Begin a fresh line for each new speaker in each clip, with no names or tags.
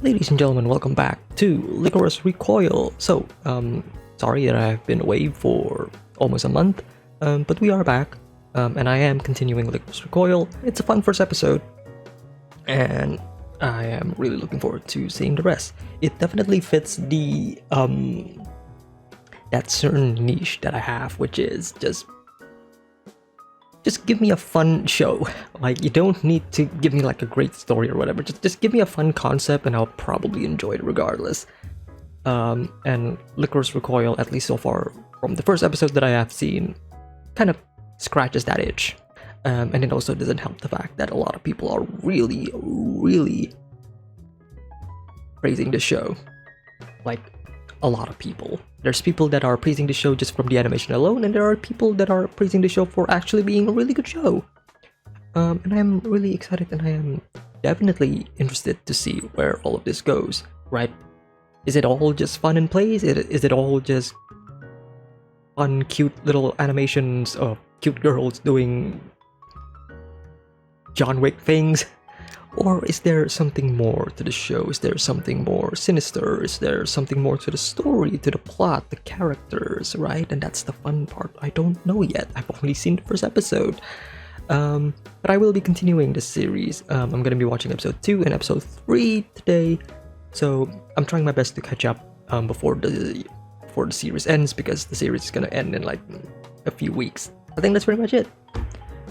Ladies and gentlemen, welcome back to Lycoris Recoil. Sorry that I've been away for almost a month, but we are back, and I am continuing Lycoris Recoil. It's a fun first episode, and I am really looking forward to seeing the rest. It definitely fits the that certain niche that I have, which is just give me a fun show. Like, you don't need to give me like a great story or whatever. Just give me a fun concept and I'll probably enjoy it regardless. And Lycoris Recoil, at least so far from the first episode that I have seen, kind of scratches that itch. And it also doesn't help the fact that a lot of people are really praising the show. Like, a lot of people. There's people that are praising the show just from the animation alone, and there are people that are praising the show for actually being a really good show. And I'm really excited, and I am definitely interested to see where all of this goes, right? Is it all just fun and plays? Is it all just fun, cute little animations of cute girls doing John Wick things? Or is there something more to the show? Is there something more sinister? Is there something more to the story, to the plot, the characters, right? And that's the fun part. I don't know yet. I've only seen the first episode. But I will be continuing the series. I'm going to be watching episode 2 and episode 3 today. So I'm trying my best to catch up before the series ends, because the series is going to end in like a few weeks. I think that's pretty much it.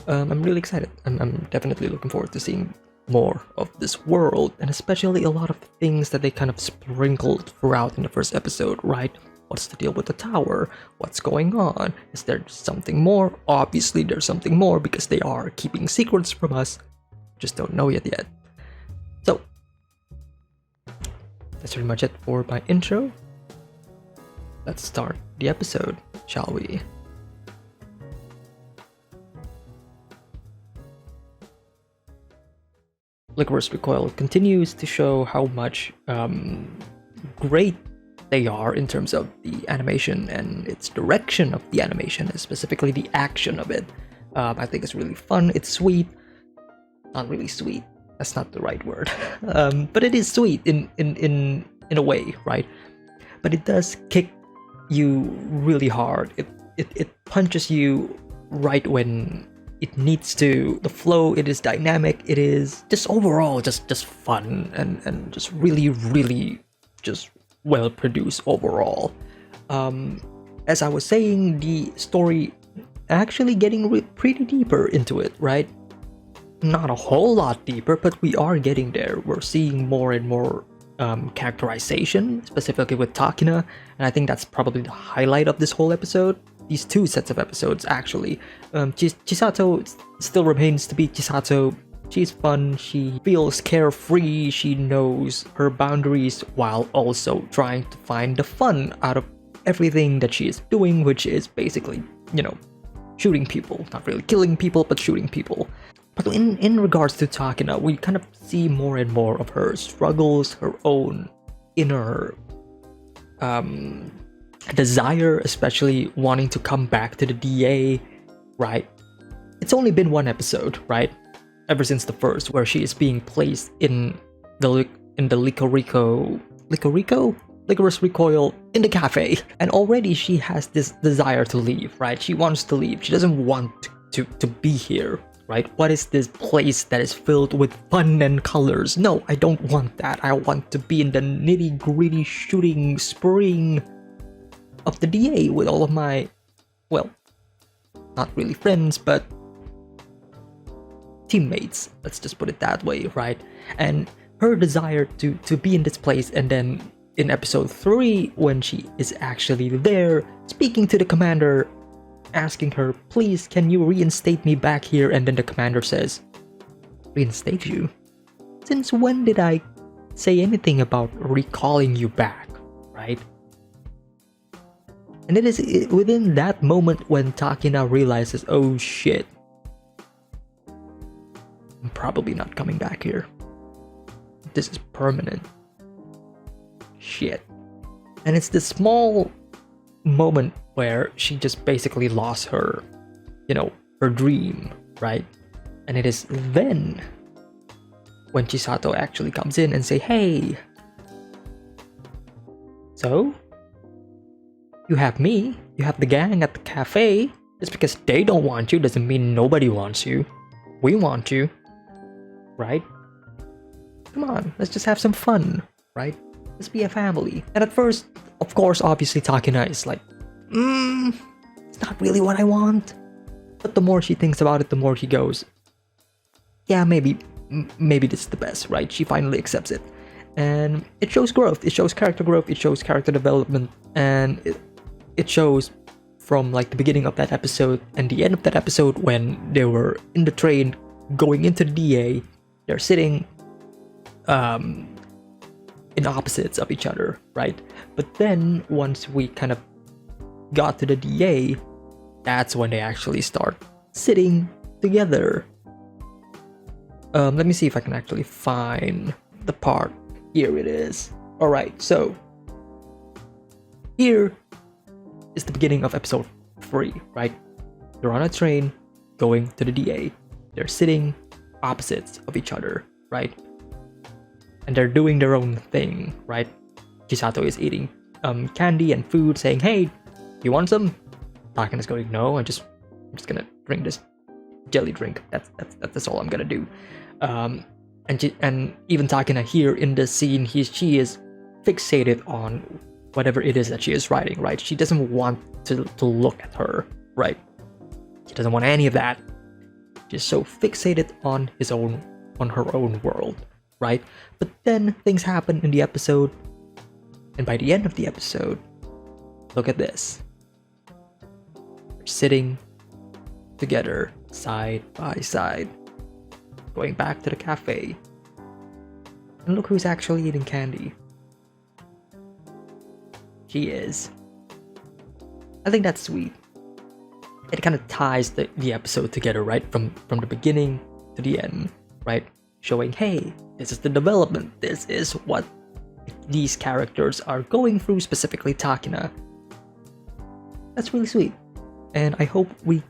I'm really excited. I'm definitely looking forward to seeing more of this world, and especially a lot of things that they kind of sprinkled throughout in the first episode, right? What's the deal with the tower? What's going on? Is there something more? Obviously there's something more, because they are keeping secrets from us. Just don't know it yet. So that's pretty much it for my intro. Let's start the episode, shall we? Lycoris Recoil continues to show how much great they are in terms of the animation and its direction of the animation, and specifically the action of it. I think it's really fun. It's sweet. Not really sweet. That's not the right word. But it is sweet in a way, right? But it does kick you really hard. It punches you right when it needs to. The flow, it is dynamic, it is just overall just fun and just really just well produced overall. As I was saying, the story actually getting pretty deeper into it, right? Not a whole lot deeper, but we are getting there. We're seeing more and more characterization, specifically with Takina, and I think that's probably the highlight of this whole episode. These two sets of episodes, actually. Chisato still remains to be Chisato. She's fun, she feels carefree, she knows her boundaries while also trying to find the fun out of everything that she is doing, which is basically, shooting people. Not really killing people, but shooting people. But in regards to Takina, we kind of see more and more of her struggles, her own inner desire, especially wanting to come back to the DA, right? It's only been one episode, right? Ever since the first, where she is being placed in the Lycoris Recoil in the cafe, and already she has this desire to leave, right? She wants to leave. She doesn't want to be here, right? What is this place that is filled with fun and colors? No, I don't want that. I want to be in the nitty-gritty shooting, spraying of the DA with all of my, well, not really friends, but teammates. Let's just put it that way, right? And her desire to be in this place, and then in episode 3, when she is actually there, speaking to the commander, asking her, please, can you reinstate me back here? And then the commander says, reinstate you? Since when did I say anything about recalling you back, right? And it is within that moment when Takina realizes, oh shit, I'm probably not coming back here. This is permanent. Shit. And it's this small moment where she just basically lost her, her dream, right? And it is then when Chisato actually comes in and say, hey, So, you have me, you have the gang at the cafe. Just because they don't want you doesn't mean nobody wants you. We want you, right? Come on, let's just have some fun, right? Let's be a family. And at first, of course, obviously Takina is like, it's not really what I want. But the more she thinks about it, the more she goes, yeah, maybe this is the best, right? She finally accepts it. And it shows growth, it shows character growth, it shows character development, and it shows from like the beginning of that episode and the end of that episode when they were in the train going into the DA, they're sitting in opposites of each other, right? But then once we kind of got to the DA, that's when they actually start sitting together. Let me see if I can actually find the part. Here it is. Alright, so here is the beginning of episode 3, right? They're on a train going to the DA. They're sitting opposites of each other, right? And they're doing their own thing, right? Chisato is eating candy and food, saying, "Hey, you want some?" Takina's going, "No, I'm just gonna drink this jelly drink. That's all I'm gonna do." And even Takina here in this scene, she is fixated on whatever it is that she is writing, right? She doesn't want to look at her, right? She doesn't want any of that. She's so fixated on her own world, right? But then things happen in the episode, and by the end of the episode, look at this. They're sitting together, side by side, going back to the cafe. And look who's actually eating candy. She is. I think that's sweet. It kind of ties the episode together, right? From the beginning to the end, right? Showing, hey, this is the development. This is what these characters are going through, specifically Takina. That's really sweet. And I hope we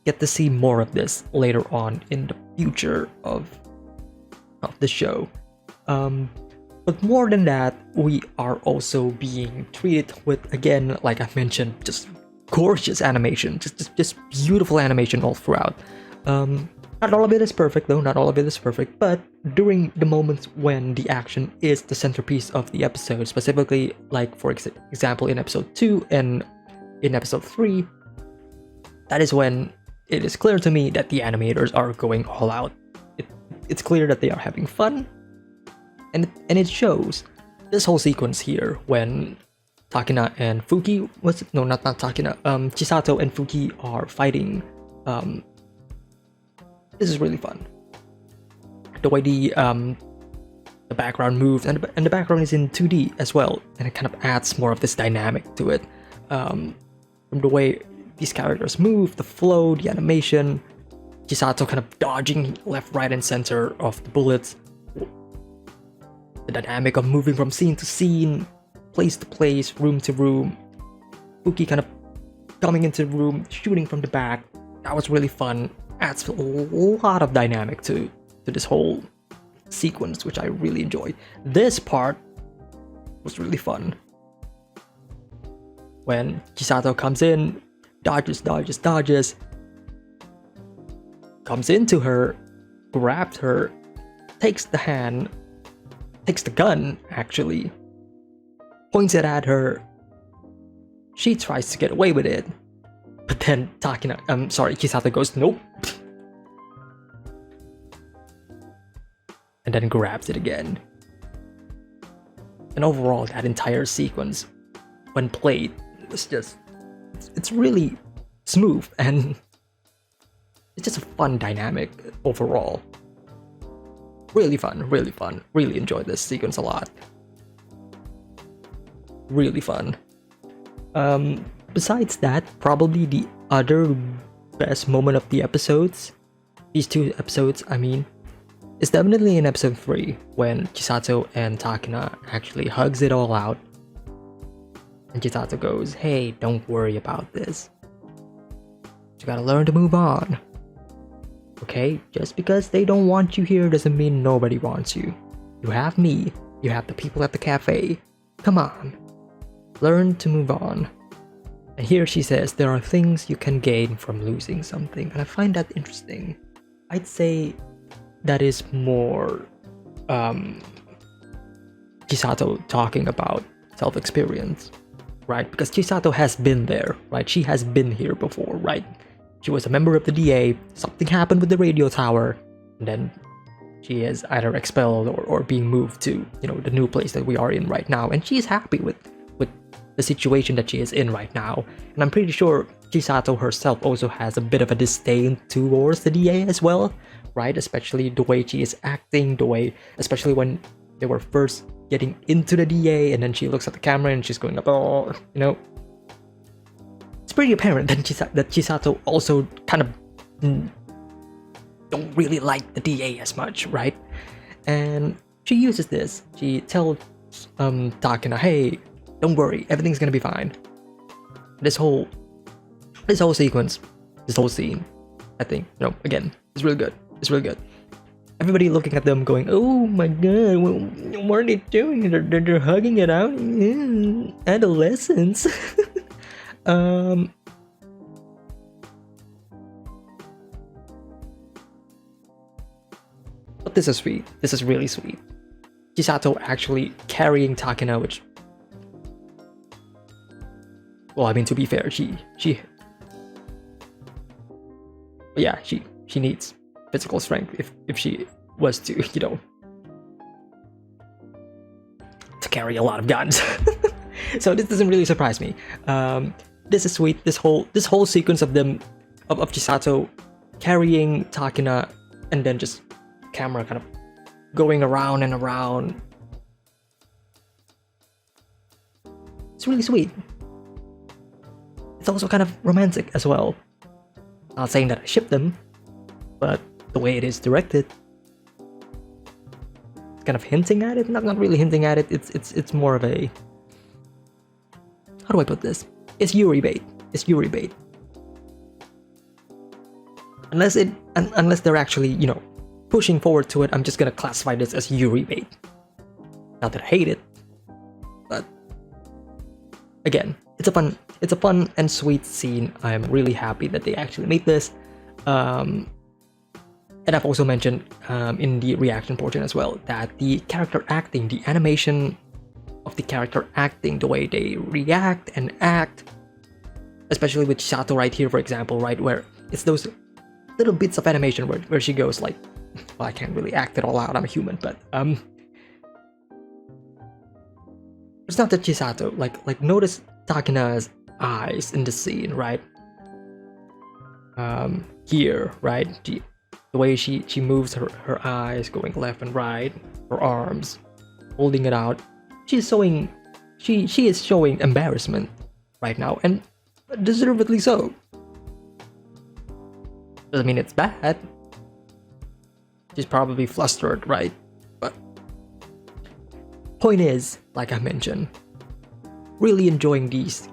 get to see more of this later on in the future of the show. But more than that, we are also being treated with, again, like I mentioned, just gorgeous animation, just beautiful animation all throughout. Not all of it is perfect though, not all of it is perfect, but during the moments when the action is the centerpiece of the episode, specifically like for example in episode 2 and in episode 3, that is when it is clear to me that the animators are going all out. It's clear that they are having fun, and it shows. This whole sequence here when Takina and Fuki not Takina, Chisato and Fuki are fighting. This is really fun. The way the background moves, and the background is in 2D as well, and it kind of adds more of this dynamic to it. From the way these characters move, the flow, the animation, Chisato kind of dodging left, right, and center of the bullets. The dynamic of moving from scene to scene, place to place, room to room. Fuki kind of coming into the room, shooting from the back. That was really fun. Adds a lot of dynamic to this whole sequence, which I really enjoyed. This part was really fun. When Chisato comes in, dodges, comes into her, grabs her, takes the gun, actually, points it at her. She tries to get away with it, but then Chisato goes, nope. And then grabs it again. And overall, that entire sequence, when played, was it's really smooth, and it's just a fun dynamic overall. Really fun. Really enjoyed this sequence a lot. Really fun. Besides that, probably the other best moment of the episodes, these two episodes, I mean, is definitely in episode 3 when Chisato and Takina actually hugs it all out. And Chisato goes, hey, don't worry about this. You gotta learn to move on. Okay? Just because they don't want you here doesn't mean nobody wants you. You have me. You have the people at the cafe. Come on. Learn to move on. And here she says, there are things you can gain from losing something. And I find that interesting. I'd say that is more Chisato talking about self-experience, right? Because Chisato has been there, right? She has been here before, right? She was a member of the DA, something happened with the radio tower, and then she is either expelled or being moved to, the new place that we are in right now. And she's happy with the situation that she is in right now. And I'm pretty sure Chisato herself also has a bit of a disdain towards the DA as well, right? Especially the way she is acting, especially when they were first getting into the DA, and then she looks at the camera and she's going up, oh, It's pretty apparent that Chisato also kind of don't really like the DA as much, right? And she uses this. She tells Takina, hey, don't worry, everything's gonna be fine. This whole sequence, this whole scene, I think, again, it's really good. It's really good. Everybody looking at them going, oh my god, what are they doing? They're hugging it out? Yeah, adolescence. But this is sweet. This is really sweet. Chisato actually carrying Takina, which... Well, I mean, to be fair, she needs physical strength if she was to, to carry a lot of guns. So this doesn't really surprise me. This is sweet. This whole sequence of them, of Chisato carrying Takina, and then just camera kind of going around and around. It's really sweet. It's also kind of romantic as well. Not saying that I ship them, but the way it is directed, it's kind of hinting at it. Not really hinting at it. It's more of a, how do I put this? It's Yuri bait. It's Yuri bait. Unless they're actually, pushing forward to it, I'm just gonna classify this as Yuri bait. Not that I hate it, but again, it's a fun and sweet scene. I'm really happy that they actually made this. And I've also mentioned in the reaction portion as well that the character acting, the animation of the character acting, the way they react and act, especially with Chisato right here, for example, right, where it's those little bits of animation where she goes like, well, I can't really act it all out, I'm a human, but it's not that Chisato, like notice Takina's eyes in the scene, right? Here, right? The way she moves her eyes, going left and right, her arms, holding it out. She is showing embarrassment right now, and deservedly so. Doesn't mean it's bad. She's probably flustered, right? But point is, like I mentioned, really enjoying these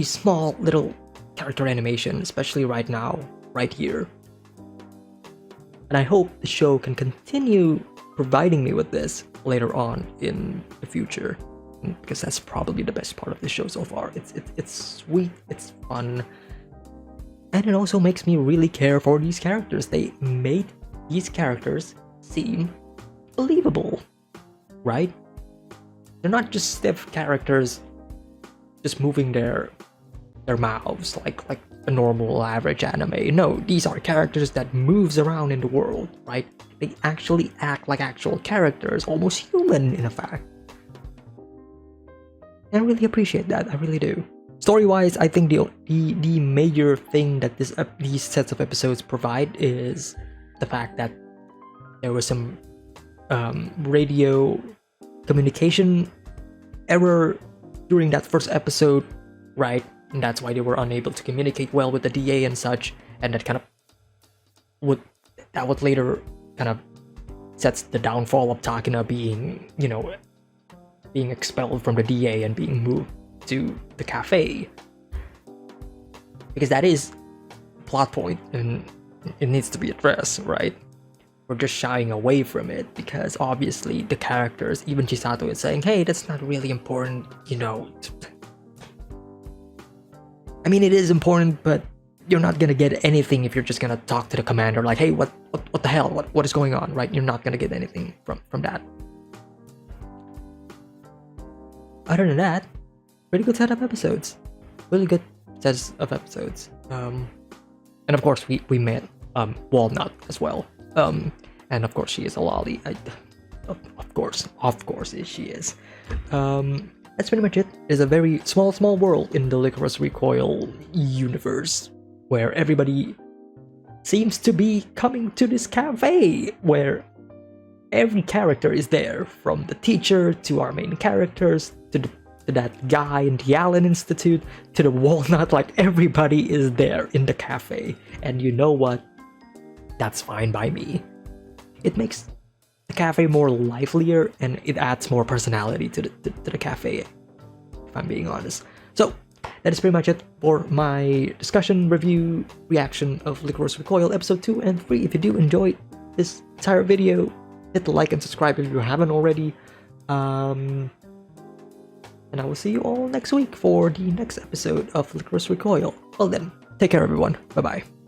small little character animation, especially right now, right here. And I hope the show can continue providing me with this later on in the future, because that's probably the best part of the show so far. It's sweet, it's fun, and it also makes me really care for these characters. They made these characters seem believable, right? They're not just stiff characters just moving their mouths like a normal average anime. No, these are characters that moves around in the world, right? They actually act like actual characters, almost human in fact. And I really appreciate that, I really do. Story-wise, I think the major thing that these sets of episodes provide is the fact that there was some radio communication error during that first episode, right? And that's why they were unable to communicate well with the DA and such, and that kind of would later kind of sets the downfall of Takina being, being expelled from the DA and being moved to the cafe, because that is a plot point and it needs to be addressed, right? We're just shying away from it because obviously the characters, even Chisato, is saying, hey, that's not really important, mean, it is important, but you're not gonna get anything if you're just gonna talk to the commander like, hey, what the hell? What is going on, right? You're not gonna get anything from that. Other than that, pretty good set of episodes. Really good sets of episodes. And of course we met Walnut as well. And of course she is a lolly. Of course she is. That's pretty much it. It's a very small world in the Lycoris Recoil universe, where everybody seems to be coming to this cafe, where every character is there, from the teacher to our main characters to that guy in the Allen Institute to the Walnut. Like, everybody is there in the cafe, and you know what? That's fine by me. It makes the cafe more livelier, and it adds more personality to the cafe, if I'm being honest. So that is pretty much it for my discussion, review, reaction of Lycoris Recoil episode 2 and 3. If you do enjoy this entire video, hit the like and subscribe if you haven't already. And I will see you all next week for the next episode of Lycoris Recoil. Well then, take care everyone. Bye bye.